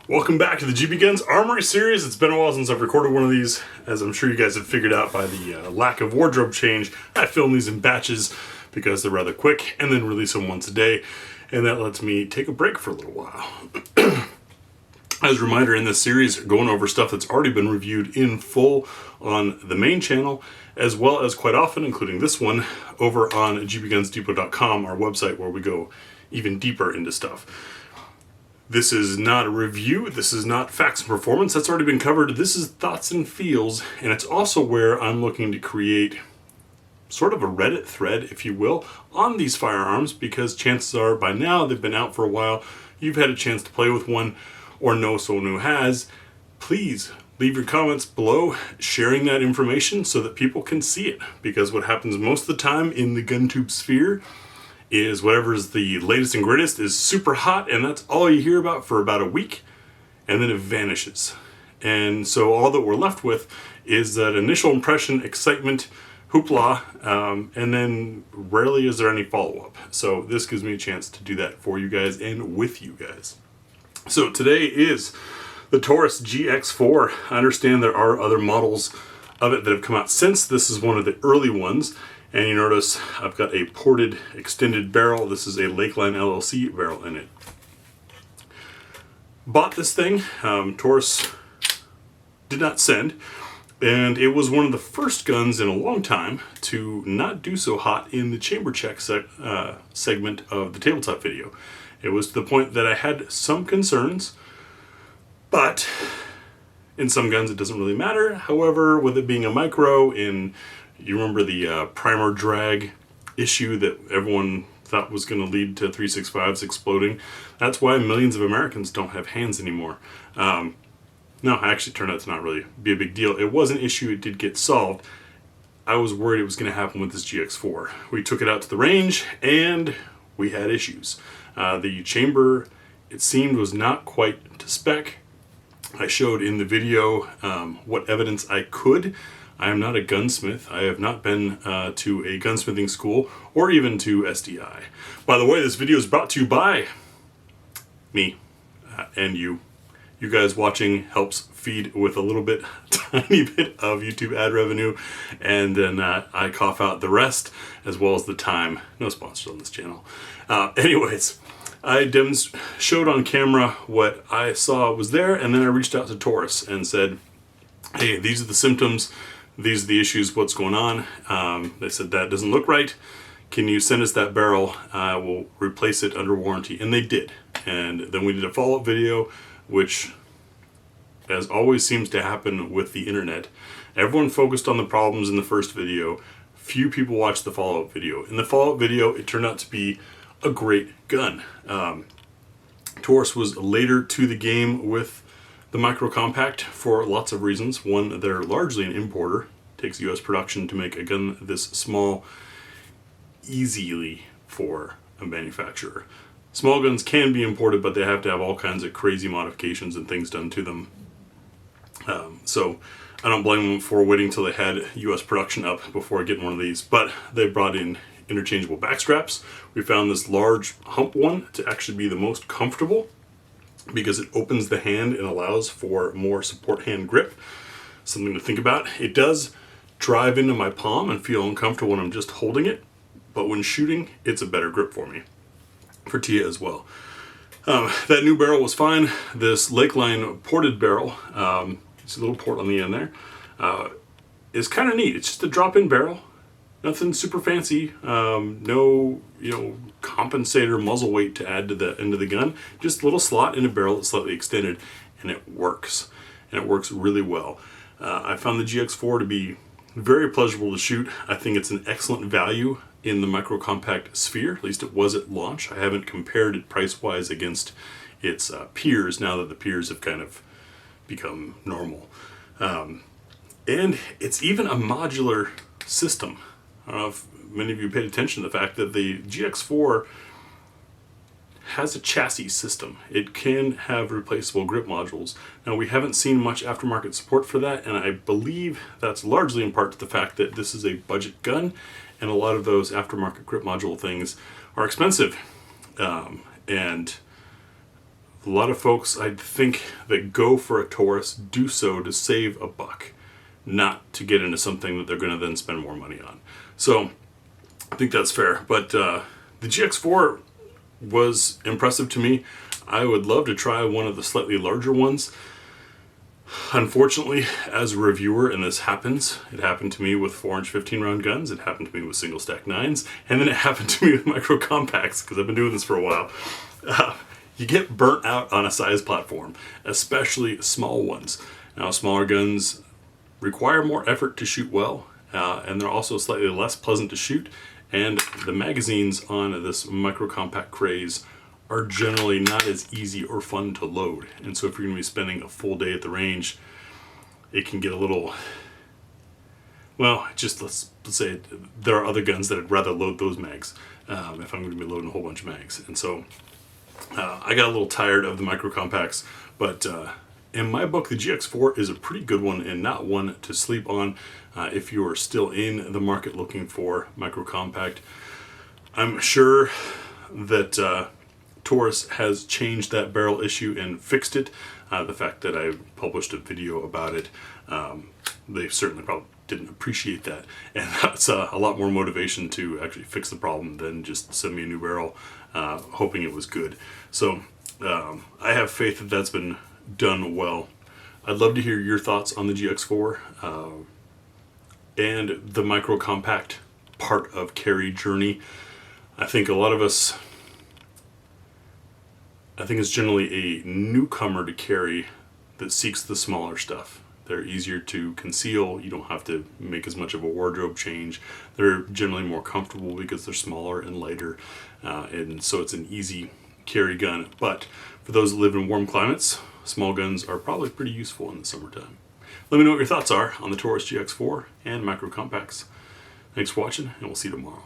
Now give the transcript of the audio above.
Welcome back to the GBGuns Armory series. It's been a while since I've recorded one of these. As I'm sure you guys have figured out by the lack of wardrobe change, I film these in batches because they're rather quick and then release them once a day, and that lets me take a break for a little while. As a reminder, in this series, going over stuff that's already been reviewed in full on the main channel, as well as quite often, including this one, over on gbgunsdepot.com, our website where we go even deeper into stuff. This is not a review, this is not facts and performance, that's already been covered. This is thoughts and feels, and it's also where I'm looking to create sort of a Reddit thread, if you will, on these firearms, because chances are by now they've been out for a while, you've had a chance to play with one, or know someone who has. Please leave your comments below sharing that information so that people can see it, because what happens most of the time in the GunTube sphere is whatever's the latest and greatest is super hot, and that's all you hear about for about a week, and then it vanishes. And so all that we're left with is that initial impression, excitement, hoopla, and then rarely is there any follow-up. So this gives me a chance to do that for you guys and with you guys. So today is the Taurus GX4. I understand there are other models of it that have come out since. This is one of the early ones. And you notice I've got a ported extended barrel. This is a Lakeline LLC barrel in it. Bought this thing, Taurus did not send, and it was one of the first guns in a long time to not do so hot in the chamber check segment of the tabletop video. It was to the point that I had some concerns, but in some guns it doesn't really matter. However, with it being a micro, you remember the primer drag issue that everyone thought was going to lead to 365s exploding? That's why millions of Americans don't have hands anymore. No, actually turned out to not really be a big deal. It was an issue, it did get solved. I was worried it was going to happen with this GX4. We took it out to the range and we had issues. The chamber, it seemed, was not quite to spec. I showed in the video what evidence I could. I am not a gunsmith. I have not been to a gunsmithing school or even to SDI. By the way, this video is brought to you by me and you. You guys watching helps feed with a little bit, tiny bit of YouTube ad revenue, and then I cough out the rest as well as the time. No sponsors on this channel. Anyways, I showed on camera what I saw was there, and then I reached out to Taurus and said, hey, these are the symptoms. These are the issues, what's going on. They said, that doesn't look right. Can you send us that barrel? We'll replace it under warranty. And they did. And then we did a follow-up video, which, as always seems to happen with the internet, everyone focused on the problems in the first video. Few people watched the follow-up video. In the follow-up video, it turned out to be a great gun. Taurus was later to the game with the micro compact for lots of reasons. One, they're largely an importer. It takes US production to make a gun this small easily for a manufacturer. Small guns can be imported, but they have to have all kinds of crazy modifications and things done to them. So I don't blame them for waiting till they had US production up before getting one of these, but they brought in interchangeable back straps. We found this large hump one to actually be the most comfortable, because it opens the hand and allows for more support hand grip. Something to think about. It does drive into my palm and feel uncomfortable when I'm just holding it, but when shooting, it's a better grip for me. For Tia as well. That new barrel was fine. This Lakeline ported barrel, it's a little port on the end there, is kind of neat. It's just a drop-in barrel. Nothing super fancy, no, compensator muzzle weight to add to the end of the gun. Just a little slot in a barrel that's slightly extended, and it works. And it works really well. I found the GX4 to be very pleasurable to shoot. I think it's an excellent value in the micro compact sphere. At least it was at launch. I haven't compared it price-wise against its peers now that the peers have kind of become normal. And it's even a modular system. I don't know if many of you paid attention to the fact that the GX4 has a chassis system. It can have replaceable grip modules. Now, we haven't seen much aftermarket support for that, and I believe that's largely in part to the fact that this is a budget gun, and a lot of those aftermarket grip module things are expensive. And A lot of folks, I think, that go for a Taurus do so to save a buck, not to get into something that they're going to then spend more money on. So I think that's fair. But the GX4 was impressive to me. I would love to try one of the slightly larger ones. Unfortunately, as a reviewer, and this happens, it happened to me with 4-inch 15-round guns, it happened to me with single stack 9s, and then it happened to me with micro compacts, because I've been doing this for a while. You get burnt out on a size platform, especially small ones. Now, smaller guns require more effort to shoot well, and they're also slightly less pleasant to shoot, and the magazines on this micro compact craze are generally not as easy or fun to load. And so if you're going to be spending a full day at the range, it can get a little, well, just let's say there are other guns that I'd rather load those mags if I'm going to be loading a whole bunch of mags. And so I got a little tired of the micro compacts, but in my book, the GX4 is a pretty good one and not one to sleep on if you are still in the market looking for micro compact. I'm sure that Taurus has changed that barrel issue and fixed it. The fact that I published a video about it, they certainly probably didn't appreciate that, and that's a lot more motivation to actually fix the problem than just send me a new barrel hoping it was good. So I have faith that that's been done well. I'd love to hear your thoughts on the GX4 and the micro compact part of carry journey. I think a lot of us, I think it's generally a newcomer to carry that seeks the smaller stuff. They're easier to conceal. You don't have to make as much of a wardrobe change. They're generally more comfortable because they're smaller and lighter, and so it's an easy carry gun. But for those that live in warm climates, small guns are probably pretty useful in the summertime. Let me know what your thoughts are on the Taurus GX4 and micro compacts. Thanks for watching, and we'll see you tomorrow.